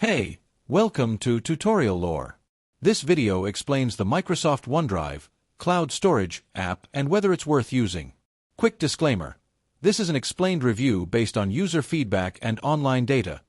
Hey, welcome to Tutorial Lore. This video explains the Microsoft OneDrive cloud storage app and whether it's worth using. Quick disclaimer. This is an explained review based on user feedback and online data,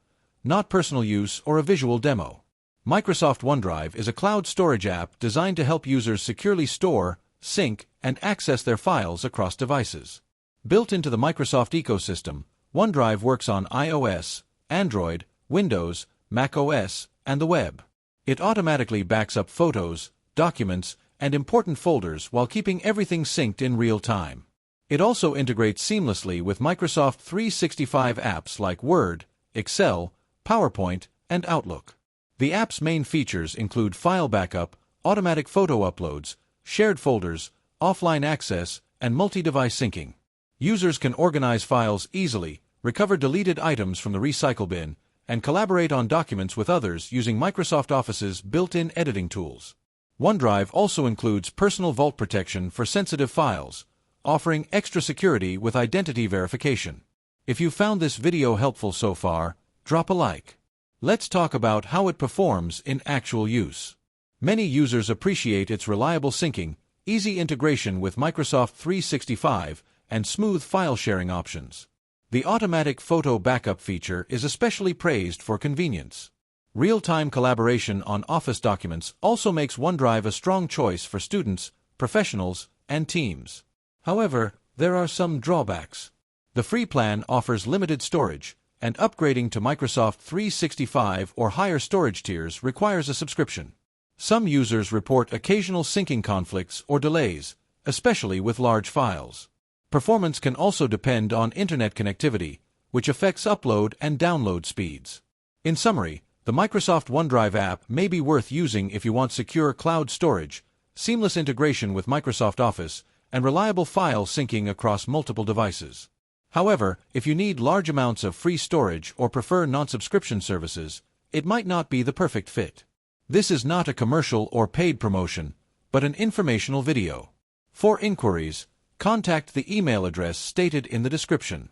not personal use or a visual demo. Microsoft OneDrive is a cloud storage app designed to help users securely store, sync, and access their files across devices. Built into the Microsoft ecosystem, OneDrive works on iOS, Android, Windows, Mac OS, and the web. It automatically backs up photos, documents, and important folders while keeping everything synced in real time. It also integrates seamlessly with Microsoft 365 apps like Word, Excel, PowerPoint, and Outlook. The app's main features include file backup, automatic photo uploads, shared folders, offline access, and multi-device syncing. Users can organize files easily, recover deleted items from the recycle bin, and collaborate on documents with others using Microsoft Office's built-in editing tools. OneDrive also includes personal vault protection for sensitive files, offering extra security with identity verification. If you found this video helpful so far, drop a like. Let's talk about how it performs in actual use. Many users appreciate its reliable syncing, easy integration with Microsoft 365, and smooth file sharing options. The automatic photo backup feature is especially praised for convenience. Real-time collaboration on Office documents also makes OneDrive a strong choice for students, professionals, and teams. However, there are some drawbacks. The free plan offers limited storage, and upgrading to Microsoft 365 or higher storage tiers requires a subscription. Some users report occasional syncing conflicts or delays, especially with large files. Performance can also depend on internet connectivity, which affects upload and download speeds. In summary, the Microsoft OneDrive app may be worth using if you want secure cloud storage, seamless integration with Microsoft Office, and reliable file syncing across multiple devices. However, if you need large amounts of free storage or prefer non-subscription services, it might not be the perfect fit. This is not a commercial or paid promotion, but an informational video. For inquiries, contact the email address stated in the description.